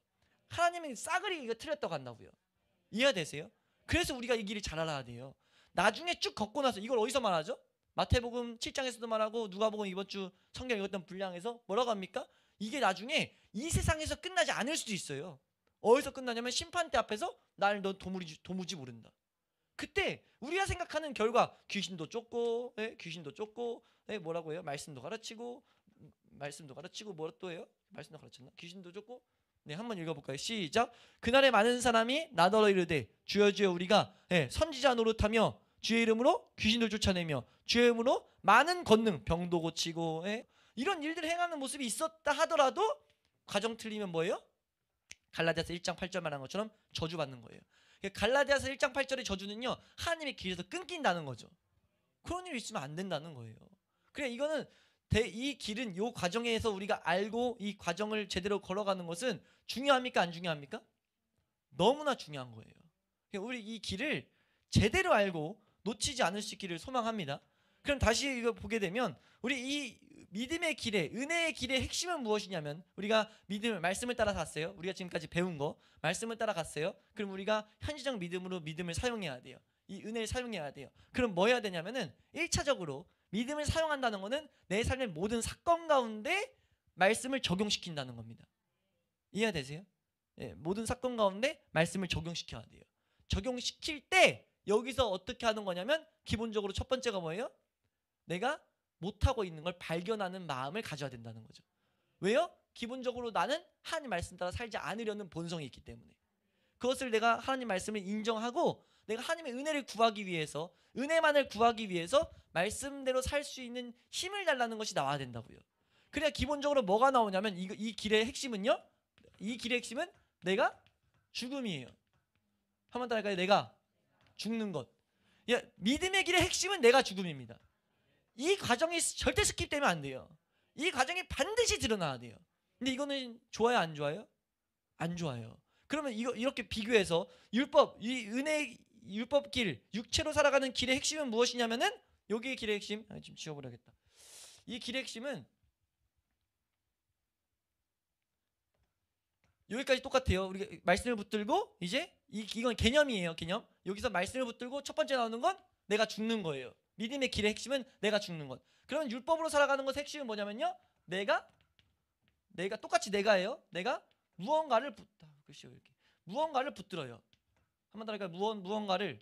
하나님은 싸그리 이거 틀렸다고 한다고요. 이해되세요? 그래서 우리가 이 길을 잘 알아야 돼요. 나중에 쭉 걷고 나서, 이걸 어디서 말하죠? 마태복음 7장에서도 말하고, 누가복음 이번 주 성경 읽었던 분량에서 뭐라고 합니까? 이게 나중에 이 세상에서 끝나지 않을 수도 있어요. 어디서 끝나냐면 심판대 앞에서 날 너 도무지 모른다. 그때 우리가 생각하는 결과, 귀신도 쫓고, 뭐라고 해요? 말씀도 가르치고 뭐라 또 해요? 말씀도 가르쳤나? 귀신도 쫓고. 네, 한번 읽어볼까요? 시작. 그날에 많은 사람이 나더러 이르되 주여 주여 우리가 선지자 노릇하며 주의 이름으로 귀신들 쫓아내며 주의 이름으로 많은 권능, 병도 고치고 이런 일들을 행하는 모습이 있었다 하더라도 과정 틀리면 뭐예요? 갈라디아서 1장 8절 말한 것처럼 저주받는 거예요. 갈라디아서 1장 8절의 저주는요, 하나님의 길에서 끊긴다는 거죠. 그런 일이 있으면 안 된다는 거예요. 그래, 이거는 이 길은, 이 과정에서 우리가 알고 이 과정을 제대로 걸어가는 것은 중요합니까 안 중요합니까? 너무나 중요한 거예요. 우리 이 길을 제대로 알고 놓치지 않을 수 있기를 소망합니다. 그럼 다시 이거 보게 되면, 우리 이 믿음의 길에, 은혜의 길의 핵심은 무엇이냐면, 우리가 말씀을 따라 갔어요. 우리가 지금까지 배운 거 말씀을 따라 갔어요. 그럼 우리가 현지적 믿음으로 믿음을 사용해야 돼요. 이 은혜를 사용해야 돼요. 그럼 뭐 해야 되냐면은, 1차적으로 믿음을 사용한다는 것은 내 삶의 모든 사건 가운데 말씀을 적용시킨다는 겁니다. 이해되세요? 모든 사건 가운데 말씀을 적용시켜야 돼요. 적용시킬 때 여기서 어떻게 하는 거냐면, 기본적으로 첫 번째가 뭐예요? 내가 못하고 있는 걸 발견하는 마음을 가져야 된다는 거죠. 왜요? 기본적으로 나는 하나님 말씀 따라 살지 않으려는 본성이 있기 때문에. 그것을 내가 하나님 말씀을 인정하고, 내가 하나님의 은혜를 구하기 위해서, 은혜만을 구하기 위해서 말씀대로 살 수 있는 힘을 달라는 것이 나와야 된다고요. 그래야 기본적으로 뭐가 나오냐면, 이 길의 핵심은요, 이 길의 핵심은 내가 죽음이에요. 한번 더 할까요? 내가 죽는 것. 믿음의 길의 핵심은 내가 죽음입니다. 이 과정이 절대 스킵되면 안 돼요. 이 과정이 반드시 드러나야 돼요. 근데 이거는 좋아요 안 좋아요? 안 좋아요. 그러면 이렇게 비교해서 이 은혜의 율법 길, 육체로 살아가는 길의 핵심은 무엇이냐면은, 여기의 길의 핵심, 지금 지워버려야겠다. 이 길의 핵심은 여기까지 똑같아요. 우리가 말씀을 붙들고, 이제 이건 개념이에요. 개념. 여기서 말씀을 붙들고 첫 번째 나오는 건 내가 죽는 거예요. 믿음의 길의 핵심은 내가 죽는 것. 그러면 율법으로 살아가는 것의 핵심은 뭐냐면요, 내가 똑같이 내가예요. 내가 무언가를 붙들어요. 한번 더 할까요? 무언가를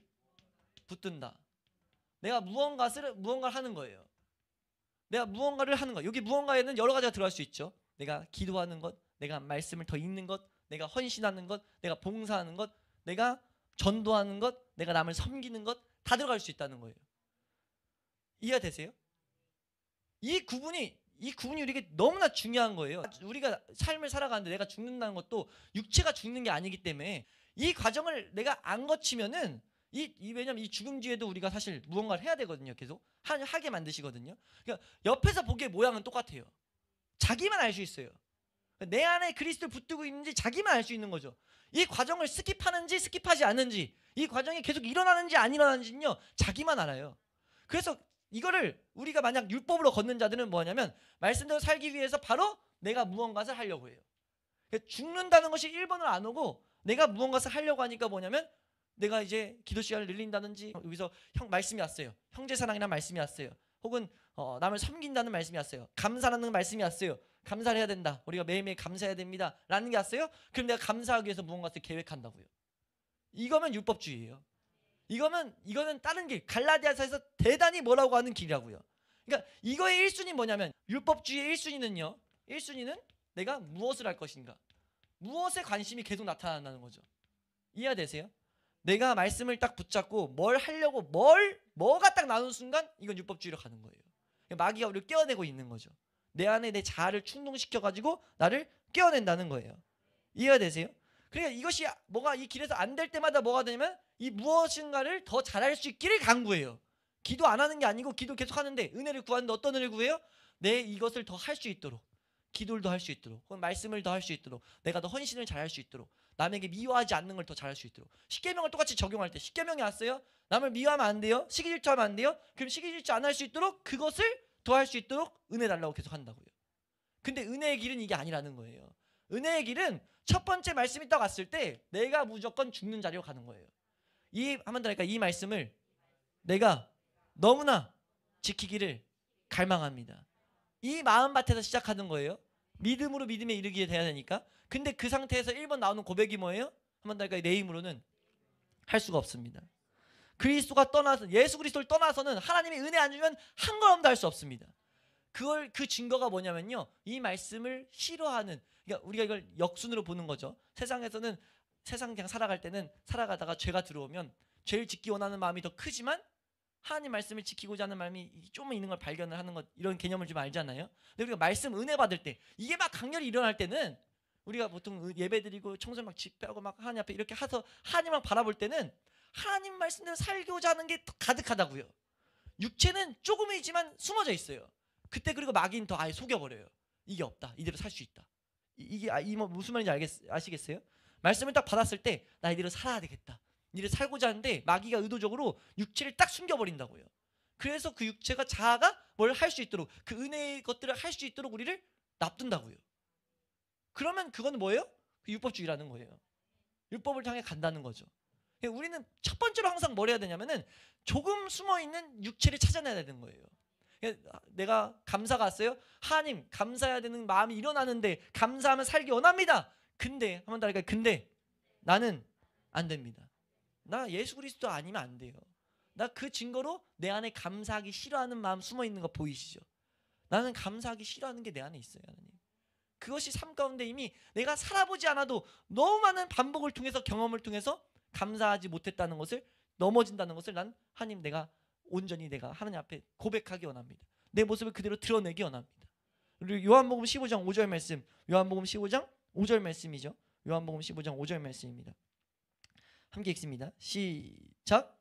붙든다. 내가 무언가를 하는 거예요. 내가 무언가를 하는 거. 여기 무언가에는 여러 가지가 들어갈 수 있죠. 내가 기도하는 것, 내가 말씀을 더 읽는 것, 내가 헌신하는 것, 내가 봉사하는 것, 내가 전도하는 것, 내가 남을 섬기는 것, 다 들어갈 수 있다는 거예요. 이해되세요? 이 구분이 우리에게 너무나 중요한 거예요. 우리가 삶을 살아가는데 내가 죽는다는 것도 육체가 죽는 게 아니기 때문에, 이 과정을 내가 안 거치면은 왜냐면 이 죽음 뒤에도 우리가 사실 무언가를 해야 되거든요. 계속 하게 만드시거든요. 그러니까 옆에서 보기에 모양은 똑같아요. 자기만 알 수 있어요. 내 안에 그리스도를 붙들고 있는지 자기만 알 수 있는 거죠. 이 과정을 스킵하는지 스킵하지 않는지, 이 과정이 계속 일어나는지 안 일어나는지는요, 자기만 알아요. 그래서 이거를 우리가 만약 율법으로 걷는 자들은 뭐냐면, 말씀대로 살기 위해서 바로 내가 무언가를 하려고 해요. 죽는다는 것이 1번을 안 오고, 내가 무언가를 하려고 하니까 뭐냐면, 내가 이제 기도 시간을 늘린다든지, 여기서 말씀이 왔어요. 형제 사랑이라는 말씀이 왔어요. 혹은 남을 섬긴다는 말씀이 왔어요. 감사라는 말씀이 왔어요. 감사를 해야 된다. 우리가 매일매일 감사해야 됩니다. 라는 게 왔어요? 그럼 내가 감사하기 위해서 무언가를 계획한다고요. 이거면 율법주의예요. 이거는 다른 길, 갈라디아서에서 대단히 뭐라고 하는 길이라고요. 그러니까 이거의 1순위 뭐냐면, 율법주의의 1순위는요. 1순위는 내가 무엇을 할 것인가, 무엇에 관심이 계속 나타난다는 거죠. 이해되세요? 내가 말씀을 딱 붙잡고 뭘 하려고 뭐가 딱 나오는 순간 이건 율법주의로 가는 거예요. 마귀가 우리를 깨어내고 있는 거죠. 내 안에 내 자아를 충동시켜가지고 나를 깨어낸다는 거예요. 이해가 되세요? 그러니까 이것이 뭐가 이 길에서 안 될 때마다 뭐가 되냐면 이 무엇인가를 더 잘할 수 있기를 간구해요. 기도 안 하는 게 아니고 기도 계속 하는데 은혜를 구하는데 어떤 은혜를 구해요? 내 이것을 더 할 수 있도록, 기도를 더 할 수 있도록, 혹은 말씀을 더 할 수 있도록, 내가 더 헌신을 잘 할 수 있도록, 남에게 미워하지 않는 걸 더 잘할 수 있도록. 십계명을 똑같이 적용할 때 십계명이 왔어요. 남을 미워하면 안 돼요. 시기질투하면 안 돼요. 그럼 시기질투 안 할 수 있도록 그것을 더 할 수 있도록 은혜 달라고 계속 한다고요. 근데 은혜의 길은 이게 아니라는 거예요. 은혜의 길은 첫 번째 말씀이 딱 왔을 때 내가 무조건 죽는 자리로 가는 거예요. 한번 더 하니까 이 말씀을 내가 너무나 지키기를 갈망합니다. 이 마음밭에서 시작하는 거예요. 믿음으로 믿음에 이르게 돼야 되니까. 근데 그 상태에서 1번 나오는 고백이 뭐예요? 한번 더 하니까 내 힘으로는 할 수가 없습니다. 그리스도가 떠나서, 예수 그리스도를 떠나서는 하나님의 은혜 안 주면 한 걸음도 할 수 없습니다. 그 증거가 뭐냐면요, 이 말씀을 싫어하는, 그러니까 우리가 이걸 역순으로 보는 거죠. 세상에서는 세상 그냥 살아갈 때는 살아가다가 죄가 들어오면 죄를 짓기 원하는 마음이 더 크지만 하나님 말씀을 지키고자 하는 마음이 좀 있는 걸 발견을 하는 것, 이런 개념을 좀 알잖아요. 근데 우리가 말씀 은혜 받을 때 이게 막 강렬히 일어날 때는 우리가 보통 예배드리고 청소 막 집회하고 막 하나님 앞에 이렇게 해서 하나님만 바라볼 때는 하나님 말씀대로 살고자 하는 게 더 가득하다고요. 육체는 조금이지만 숨어져 있어요. 그때 그리고 마귀는 더 아예 속여버려요. 이게 없다, 이대로 살 수 있다. 이게 무슨 말인지 아시겠어요? 말씀을 딱 받았을 때 나 이대로 살아야 되겠다, 이대로 살고자 하는데 마귀가 의도적으로 육체를 딱 숨겨버린다고요. 그래서 그 육체가, 자아가 뭘 할 수 있도록, 그 은혜의 것들을 할 수 있도록 우리를 놔둔다고요. 그러면 그건 뭐예요? 율법주의라는 거예요. 율법을 향해 간다는 거죠. 우리는 첫 번째로 항상 뭘 해야 되냐면은 조금 숨어있는 육체를 찾아내야 되는 거예요. 내가 감사가 왔어요. 하나님 감사해야 되는 마음이 일어나는데 감사하면 살기 원합니다. 근데 한번 더 할까요? 근데 나는 안 됩니다. 나 예수 그리스도 아니면 안 돼요. 나 그 증거로 내 안에 감사하기 싫어하는 마음 숨어있는 거 보이시죠? 나는 감사하기 싫어하는 게 내 안에 있어요. 하나님, 그것이 삶 가운데 이미 내가 살아보지 않아도 너무 많은 반복을 통해서, 경험을 통해서 감사하지 못했다는 것을, 넘어진다는 것을 난 하나님, 내가 온전히 내가 하나님 앞에 고백하기 원합니다. 내 모습을 그대로 드러내기 원합니다. 그리고 요한복음 15장 5절 말씀, 요한복음 15장 5절 말씀이죠. 요한복음 15장 5절 말씀입니다. 함께 읽습니다. 시작.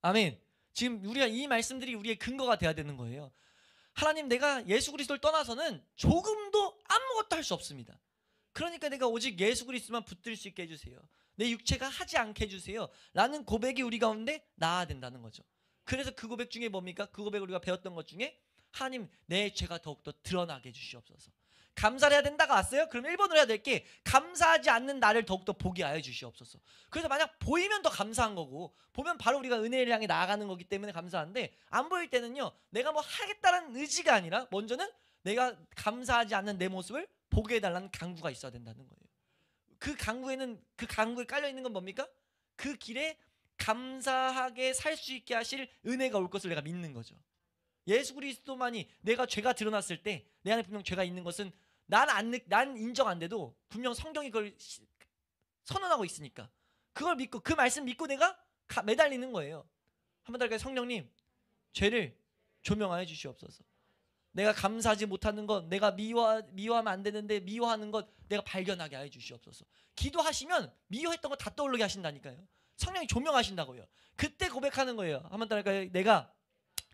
아멘. 지금 우리가 이 말씀들이 우리의 근거가 돼야 되는 거예요. 하나님, 내가 예수 그리스도를 떠나서는 조금도 아무것도 할 수 없습니다. 그러니까 내가 오직 예수 그리스도만 붙들 수 있게 해주세요. 내 육체가 하지 않게 해주세요. 라는 고백이 우리 가운데 나아야 된다는 거죠. 그래서 그 고백 중에 뭡니까? 그 고백을 우리가 배웠던 것 중에 하나님, 내 죄가 더욱더 드러나게 해주시옵소서. 감사를 해야 된다가 왔어요? 그럼 1번으로 해야 될 게 감사하지 않는 나를 더욱더 보게 하여 주시옵소서. 그래서 만약 보이면 더 감사한 거고, 보면 바로 우리가 은혜를 향해 나아가는 거기 때문에 감사한데, 안 보일 때는요, 내가 뭐 하겠다는 의지가 아니라 먼저는 내가 감사하지 않는 내 모습을 보게 해달라는 간구가 있어야 된다는 거예요. 그 간구에 깔려있는 건 뭡니까? 그 길에 감사하게 살 수 있게 하실 은혜가 올 것을 내가 믿는 거죠. 예수 그리스도만이, 내가 죄가 드러났을 때 내 안에 분명 죄가 있는 것은 난 인정 안 돼도 분명 성경이 그걸 선언하고 있으니까 그걸 믿고, 그 말씀 믿고 내가 매달리는 거예요. 한번 더 할까요? 성령님, 죄를 조명하여 주시옵소서. 내가 감사하지 못하는 것, 내가 미워하면 안 되는데 미워하는 것 내가 발견하게 하여 주시옵소서. 기도하시면 미워했던 거 다 떠오르게 하신다니까요. 성령이 조명하신다고요. 그때 고백하는 거예요. 한번 더 할까요? 내가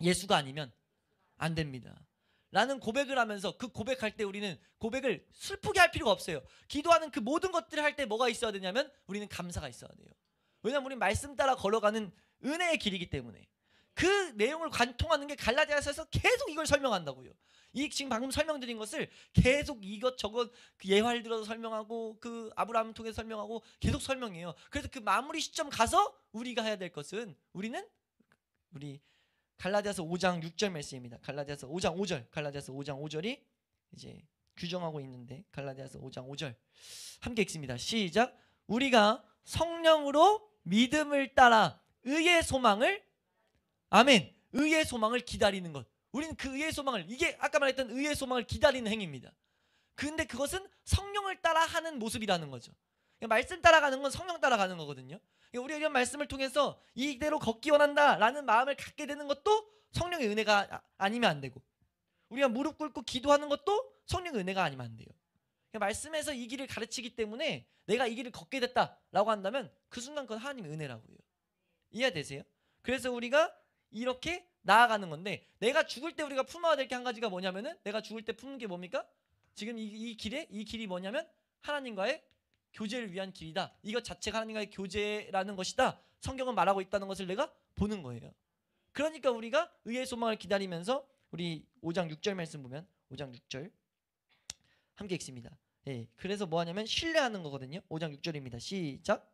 예수가 아니면 안 됩니다 라는 고백을 하면서, 그 고백할 때 우리는 고백을 슬프게 할 필요가 없어요. 기도하는 그 모든 것들을 할 때 뭐가 있어야 되냐면 우리는 감사가 있어야 돼요. 왜냐하면 우리는 말씀 따라 걸어가는 은혜의 길이기 때문에. 그 내용을 관통하는 게 갈라디아서에서 계속 이걸 설명한다고요. 이 지금 방금 설명드린 것을 계속 이것저것 그 예화를 들어서 설명하고 그 아브라함을 통해서 설명하고 계속 설명해요. 그래서 그 마무리 시점 가서 우리가 해야 될 것은 우리 갈라디아서 5장 6절 말씀입니다. 갈라디아서 5장 5절, 갈라디아서 5장 5절이 이제 규정하고 있는데 갈라디아서 5장 5절 함께 읽습니다. 시작. 우리가 성령으로 믿음을 따라 의의 소망을 아멘. 의의 소망을 기다리는 것. 우리는 그 의의 소망을 이게 아까 말했던 의의 소망을 기다리는 행위입니다. 근데 그것은 성령을 따라 하는 모습이라는 거죠. 말씀 따라가는 건 성령 따라가는 거거든요. 우리가 이런 말씀을 통해서 이대로 걷기 원한다라는 마음을 갖게 되는 것도 성령의 은혜가 아니면 안 되고 우리가 무릎 꿇고 기도하는 것도 성령의 은혜가 아니면 안 돼요. 말씀에서 이 길을 가르치기 때문에 내가 이 길을 걷게 됐다라고 한다면 그 순간 그건 하나님의 은혜라고요. 이해되세요? 그래서 우리가 이렇게 나아가는 건데 내가 죽을 때 우리가 품어야 될 게 한 가지가 뭐냐면은 내가 죽을 때 품는 게 뭡니까? 지금 이 길이 뭐냐면 하나님과의 교제를 위한 길이다. 이것 자체가 하나님과의 교제라는 것이다. 성경은 말하고 있다는 것을 내가 보는 거예요. 그러니까 우리가 의의 소망을 기다리면서 우리 5장 6절 말씀 보면 5장 6절 함께 읽습니다. 예, 그래서 뭐 하냐면 신뢰하는 거거든요. 5장 6절입니다. 시작.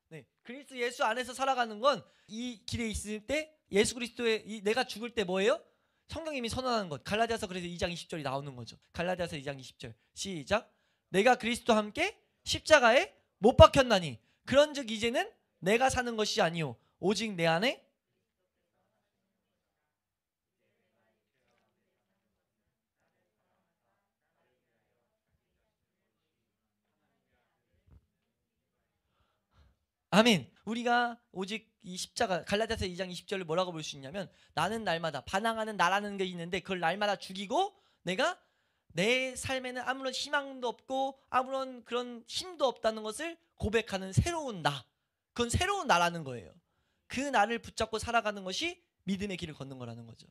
네, 그리스도 예수 안에서 살아가는 건 이 길에 있을 때 예수 그리스도의 내가 죽을 때 뭐예요? 성경이 이미 선언하는 것. 갈라디아서 그래서 2장 20절이 나오는 거죠. 갈라디아서 2장 20절 시작. 내가 그리스도와 함께 십자가에 못 박혔나니 그런즉 이제는 내가 사는 것이 아니요 오직 내 안에 아멘. 우리가 오직 이 십자가 갈라디아서 2장 20절을 뭐라고 볼 수 있냐면 나는 날마다 반항하는 나라는 게 있는데 그걸 날마다 죽이고 내가 내 삶에는 아무런 희망도 없고 아무런 그런 힘도 없다는 것을 고백하는 새로운 나. 그건 새로운 나라는 거예요. 그 나를 붙잡고 살아가는 것이 믿음의 길을 걷는 거라는 거죠.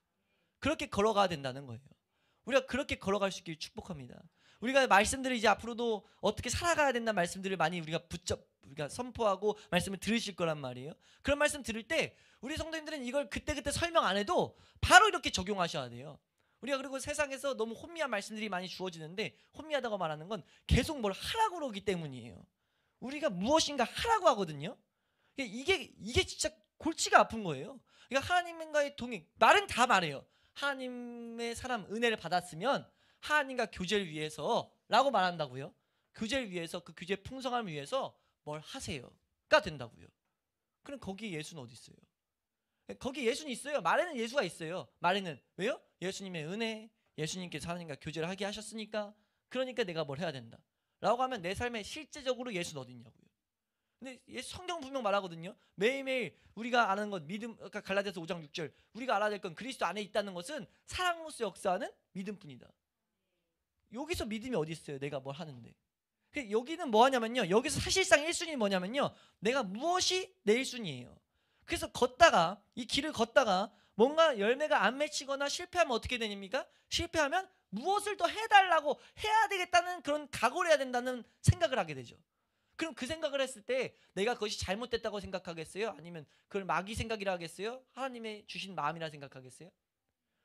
그렇게 걸어가야 된다는 거예요. 우리가 그렇게 걸어갈 수 있길 축복합니다. 우리가 말씀들을 이제 앞으로도 어떻게 살아가야 된다는 말씀들을 많이 우리가 선포하고 말씀을 들으실 거란 말이에요. 그런 말씀 들을 때 우리 성도님들은 이걸 그때그때 설명 안 해도 바로 이렇게 적용하셔야 돼요. 우리가 그리고 세상에서 너무 혼미한 말씀들이 많이 주어지는데 혼미하다고 말하는 건 계속 뭘 하라고 그러기 때문이에요. 우리가 무엇인가 하라고 하거든요. 이게 진짜 골치가 아픈 거예요. 그러니까 하나님과의 동행 말은 다 말해요. 하나님의 사람 은혜를 받았으면 하나님과 교제를 위해서라고 말한다고요. 교제를 위해서 그 교제의 풍성함을 위해서 뭘 하세요가 된다고요. 그럼 거기에 예수는 어디 있어요? 거기 예수는 있어요. 말에는 예수가 있어요. 말에는 왜요? 예수님의 은혜, 예수님께서 하나님과 교제를 하게 하셨으니까 그러니까 내가 뭘 해야 된다 라고 하면 내 삶에 실제적으로 예수는 어디 있냐고요. 근데 성경 분명 말하거든요. 매일매일 우리가 아는 것 믿음, 그러니까 갈라디아서 5장 6절 우리가 알아야 될 건 그리스도 안에 있다는 것은 사랑으로서 역사하는 믿음뿐이다. 여기서 믿음이 어디 있어요? 내가 뭘 하는데. 여기는 뭐 하냐면요. 여기서 사실상 1순위는 뭐냐면요. 내가 무엇이 내 1순위예요. 그래서 걷다가 이 길을 걷다가 뭔가 열매가 안 맺히거나 실패하면 어떻게 되십니까? 실패하면 무엇을 더 해달라고 해야 되겠다는 그런 각오를 해야 된다는 생각을 하게 되죠. 그럼 그 생각을 했을 때 내가 그것이 잘못됐다고 생각하겠어요? 아니면 그걸 마귀 생각이라 하겠어요? 하나님의 주신 마음이라 생각하겠어요?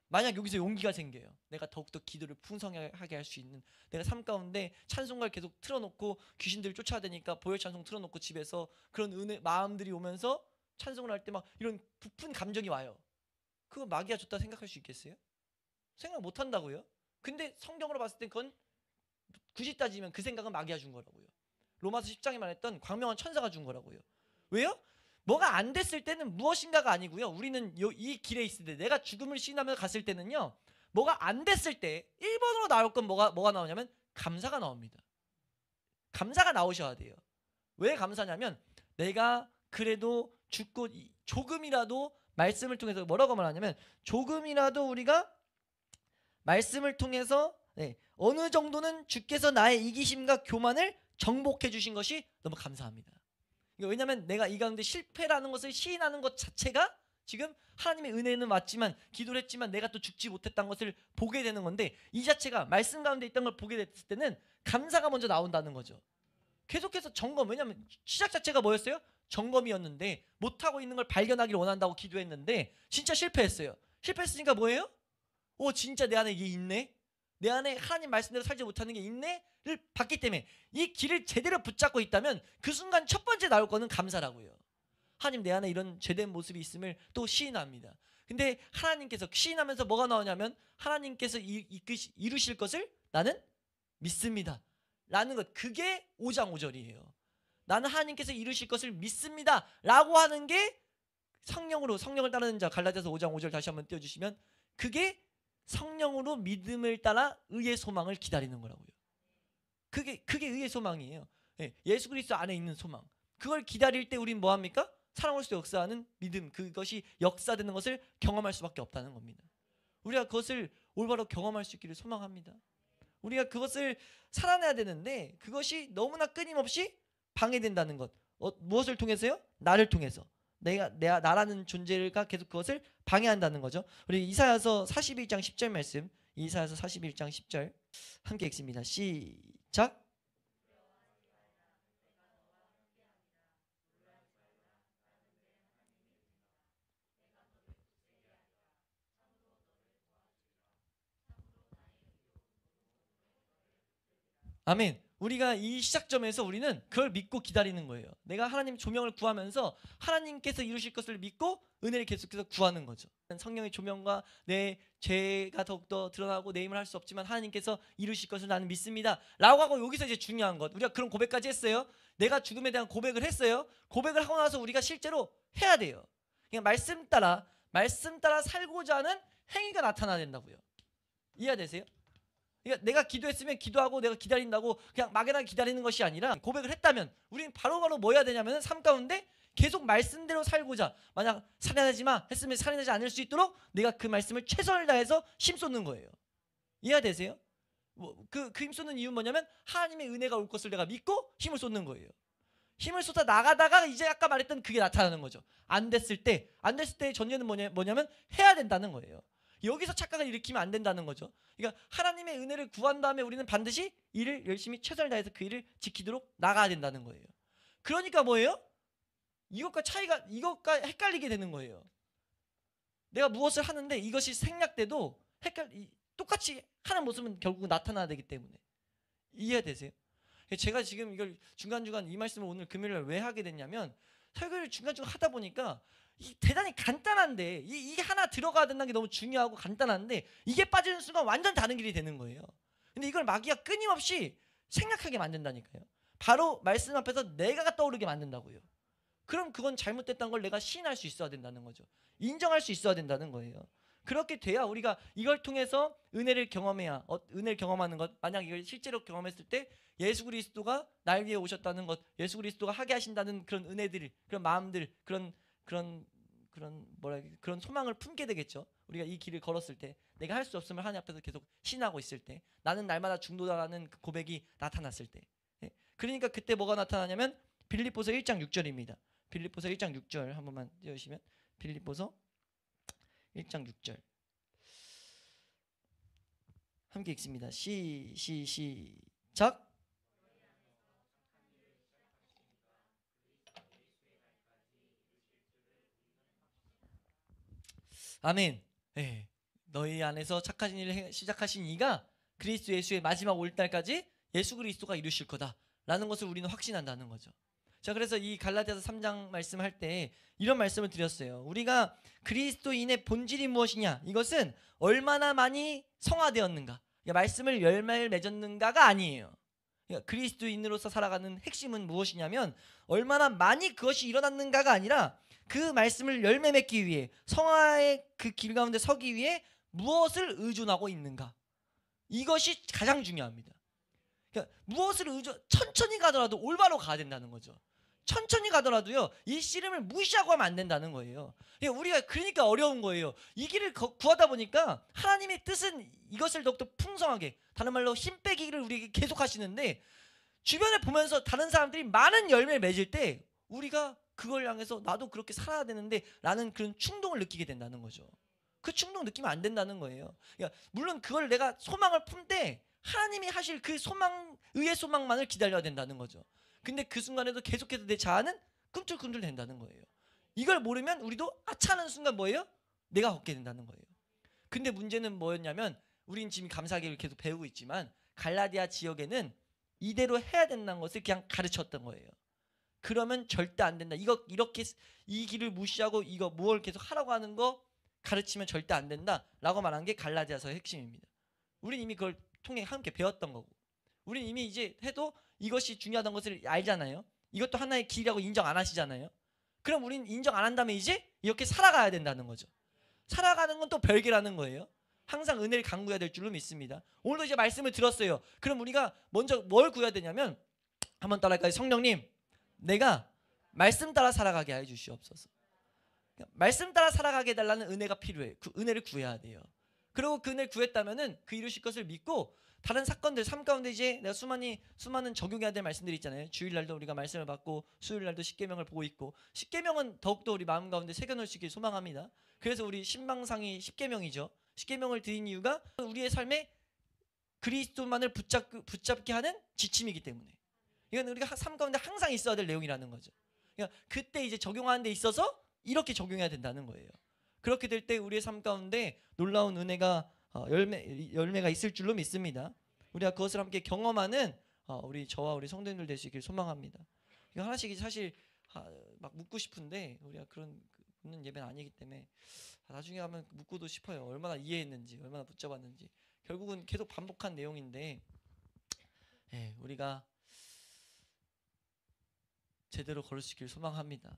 만약 여기서 용기가 생겨요. 내가 더욱더 기도를 풍성하게 할 수 있는 내가 삶 가운데 찬송가를 계속 틀어놓고 귀신들을 쫓아야 되니까 보혈 찬송 틀어놓고 집에서 그런 은혜 마음들이 오면서 찬송을 할 때 막 이런 부푼 감정이 와요. 그거 마귀가 줬다 생각할 수 있겠어요? 생각 못 한다고요? 근데 성경으로 봤을 때 그건 굳이 따지면 그 생각은 마귀가 준 거라고요. 로마서 10장에 말했던 광명한 천사가 준 거라고요. 왜요? 뭐가 안 됐을 때는 무엇인가가 아니고요. 우리는 이 길에 있을 때 내가 죽음을 시인하면서 갔을 때는요. 뭐가 안 됐을 때 1번으로 나올 건 뭐가 나오냐면 감사가 나옵니다. 감사가 나오셔야 돼요. 왜 감사냐면 내가 그래도 죽고 조금이라도 말씀을 통해서 뭐라고 말하냐면 조금이라도 우리가 말씀을 통해서 어느 정도는 주께서 나의 이기심과 교만을 정복해 주신 것이 너무 감사합니다. 왜냐하면 내가 이 가운데 실패라는 것을 시인하는 것 자체가 지금 하나님의 은혜는 맞지만 기도를 했지만 내가 또 죽지 못했다는 것을 보게 되는 건데 이 자체가 말씀 가운데 있던 걸 보게 됐을 때는 감사가 먼저 나온다는 거죠. 계속해서 점검. 왜냐하면 시작 자체가 뭐였어요? 점검이었는데 못하고 있는 걸 발견하기를 원한다고 기도했는데 진짜 실패했어요. 실패했으니까 뭐예요? 진짜 내 안에 이게 있네? 내 안에 하나님 말씀대로 살지 못하는 게 있네?를 봤기 때문에 이 길을 제대로 붙잡고 있다면 그 순간 첫 번째 나올 거는 감사라고요. 하나님 내 안에 이런 죄된 모습이 있음을 또 시인합니다. 근데 하나님께서 시인하면서 뭐가 나오냐면 하나님께서 이루실 것을 나는 믿습니다 라는 것. 그게 5장 5절이에요. 나는 하나님께서 이루실 것을 믿습니다 라고 하는 게 성령을 따르는 자. 갈라디아서 5장 5절 다시 한번 띄워주시면 그게 성령으로 믿음을 따라 의의 소망을 기다리는 거라고요. 그게 의의 소망이에요. 예수 그리스도 안에 있는 소망. 그걸 기다릴 때 우린 뭐합니까? 사랑으로서 역사하는 믿음. 그것이 역사되는 것을 경험할 수밖에 없다는 겁니다. 우리가 그것을 올바로 경험할 수 있기를 소망합니다. 우리가 그것을 살아내야 되는데 그것이 너무나 끊임없이 방해된다는 것. 무엇을 통해서요? 나를 통해서. 나라는 존재가 계속 그것을 방해한다는 거죠. 우리 이사야서 41장 10절 말씀. 이사야서 41장 10절 함께 읽습니다. 시작. 아멘. 우리가 이 시작점에서 우리는 그걸 믿고 기다리는 거예요. 내가 하나님 조명을 구하면서 하나님께서 이루실 것을 믿고 은혜를 계속해서 구하는 거죠. 성령의 조명과 내 죄가 더욱더 드러나고 내 힘을 할 수 없지만 하나님께서 이루실 것을 나는 믿습니다 라고 하고, 여기서 이제 중요한 것, 우리가 그런 고백까지 했어요. 내가 죽음에 대한 고백을 했어요. 고백을 하고 나서 우리가 실제로 해야 돼요. 그냥 말씀 따라 살고자 하는 행위가 나타나야 된다고요. 이해되세요? 그러니까 내가 기도했으면 기도하고 내가 기다린다고 그냥 막연하게 기다리는 것이 아니라, 고백을 했다면 우리는 바로바로 뭐 해야 되냐면 삶 가운데 계속 말씀대로 살고자, 만약 살인하지 마 했으면 살인하지 않을 수 있도록 내가 그 말씀을 최선을 다해서 힘쏟는 거예요. 이해되세요? 그 힘쏟는 이유는 뭐냐면 하나님의 은혜가 올 것을 내가 믿고 힘을 쏟는 거예요. 힘을 쏟아 나가다가 이제 아까 말했던 그게 나타나는 거죠. 안 됐을 때 전제는 뭐냐면 해야 된다는 거예요. 여기서 착각을 일으키면 안 된다는 거죠. 그러니까 하나님의 은혜를 구한 다음에 우리는 반드시 일을 열심히 최선을 다해서 그 일을 지키도록 나가야 된다는 거예요. 그러니까 뭐예요? 이것과 헷갈리게 되는 거예요. 내가 무엇을 하는데 이것이 생략돼도 똑같이 하는 모습은 결국 나타나야 되기 때문에. 이해되세요? 제가 지금 이걸 중간중간 이 말씀을 오늘 금요일날 왜 하게 됐냐면, 설교를 중간중간 하다 보니까 대단히 간단한데 이게 하나 들어가야 된다는 게 너무 중요하고 간단한데 이게 빠지는 순간 완전 다른 길이 되는 거예요. 근데 이걸 마귀가 끊임없이 생략하게 만든다니까요. 바로 말씀 앞에서 내가 떠오르게 만든다고요. 그럼 그건 잘못됐다는 걸 내가 시인할 수 있어야 된다는 거죠. 인정할 수 있어야 된다는 거예요. 그렇게 돼야 우리가 이걸 통해서 은혜를 경험해야, 은혜를 경험하는 것, 만약 이걸 실제로 경험했을 때 예수 그리스도가 날 위해 오셨다는 것, 예수 그리스도가 하게 하신다는 그런 은혜들, 그런 마음들, 그런 소망을 품게 되겠죠. 우리가 이 길을 걸었을 때, 내가 할 수 없음을 하나님 앞에서 계속 신하고 있을 때, 나는 날마다 중도다라는 그 고백이 나타났을 때. 그러니까 그때 뭐가 나타나냐면 빌립보서 1장 6절입니다. 빌립보서 1장 6절 한 번만 띄워주시면, 빌립보서 1장 6절 함께 읽습니다. 시작. 아멘. 네. 너희 안에서 착하신 일을 시작하신 이가 그리스도 예수의 마지막 올 날까지 예수 그리스도가 이루실 거다라는 것을 우리는 확신한다는 거죠. 자, 그래서 이 갈라디아서 3장 말씀할 때 이런 말씀을 드렸어요. 우리가 그리스도인의 본질이 무엇이냐, 이것은 얼마나 많이 성화되었는가, 그러니까 말씀을 열매를 맺었는가가 아니에요. 그러니까 그리스도인으로서 살아가는 핵심은 무엇이냐면 얼마나 많이 그것이 일어났는가가 아니라 그 말씀을 열매 맺기 위해, 성화의 그 길 가운데 서기 위해 무엇을 의존하고 있는가, 이것이 가장 중요합니다. 그러니까 무엇을 천천히 가더라도 올바로 가야 된다는 거죠. 천천히 가더라도요, 이 씨름을 무시하고 하면 안 된다는 거예요. 우리가 그러니까 어려운 거예요. 이 길을 구하다 보니까 하나님의 뜻은 이것을 더욱더 풍성하게, 다른 말로 힘 빼기를 우리에게 계속 하시는데, 주변에 보면서 다른 사람들이 많은 열매를 맺을 때 우리가 그걸 향해서 나도 그렇게 살아야 되는데 라는 그런 충동을 느끼게 된다는 거죠. 그 충동 느끼면 안 된다는 거예요. 그러니까 물론 그걸 내가 소망을 품되 하나님이 하실 그 소망, 의의 소망만을 기다려야 된다는 거죠. 근데 그 순간에도 계속해서 내 자아는 꿈틀꿈틀 된다는 거예요. 이걸 모르면 우리도 아차하는 순간 뭐예요? 내가 걷게 된다는 거예요. 근데 문제는 뭐였냐면 우린 지금 감사하기를 계속 배우고 있지만 갈라디아 지역에는 이대로 해야 된다는 것을 그냥 가르쳤던 거예요. 그러면 절대 안 된다. 이거 이렇게 이 길을 무시하고 이거 뭘 계속 하라고 하는 거 가르치면 절대 안 된다라고 말한 게 갈라디아서의 핵심입니다. 우린 이미 그걸 통해 함께 배웠던 거고, 우린 이미 이제 해도 이것이 중요하다는 것을 알잖아요. 이것도 하나의 길이라고 인정 안 하시잖아요. 그럼 우린 인정 안 한다면 이제 이렇게 살아가야 된다는 거죠. 살아가는 건 또 별개라는 거예요. 항상 은혜를 간구해야 될 줄로 믿습니다. 오늘도 이제 말씀을 들었어요. 그럼 우리가 먼저 뭘 구해야 되냐면, 한번 따라할까요? 성령님, 내가 말씀 따라 살아가게 해 주시옵소서. 말씀 따라 살아가게 해달라는 은혜가 필요해요. 그 은혜를 구해야 돼요. 그리고 그 은혜를 구했다면은 그 이루실 것을 믿고 다른 사건들, 삶 가운데 이제 내가 수많은 적용해야 될 말씀들이 있잖아요. 주일날도 우리가 말씀을 받고 수요일날도 십계명을 보고 있고, 십계명은 더욱더 우리 마음 가운데 새겨놓을 수 있길 소망합니다. 그래서 우리 신방상이 십계명이죠. 십계명을 드린 이유가 우리의 삶에 그리스도만을 붙잡게 하는 지침이기 때문에, 이건 우리가 삶 가운데 항상 있어야 될 내용이라는 거죠. 그러니까 그때 이제 적용하는 데 있어서 이렇게 적용해야 된다는 거예요. 그렇게 될 때 우리의 삶 가운데 놀라운 은혜가 열매가 있을 줄로 믿습니다. 우리가 그것을 함께 경험하는 우리 저와 우리 성도님들 되시길 소망합니다. 이거 하나씩 사실 막 묻고 싶은데 우리가 그런 묻는 예배는 아니기 때문에 나중에 하면 묻고도 싶어요. 얼마나 이해했는지, 얼마나 붙잡았는지. 결국은 계속 반복한 내용인데, 우리가 제대로 걸을 수 있길 소망합니다.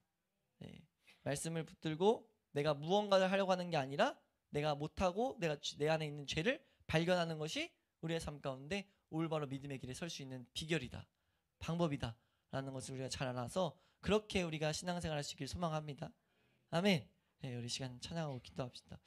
말씀을 붙들고 내가 무언가를 하려고 하는 게 아니라 내가 못하고 내가 내 안에 있는 죄를 발견하는 것이 우리의 삶 가운데 올바로 믿음의 길에 설 수 있는 비결이다, 방법이다 라는 것을 우리가 잘 알아서 그렇게 우리가 신앙생활 할 수 있길 소망합니다. 아멘. 우리 시간 찬양하고 기도합시다.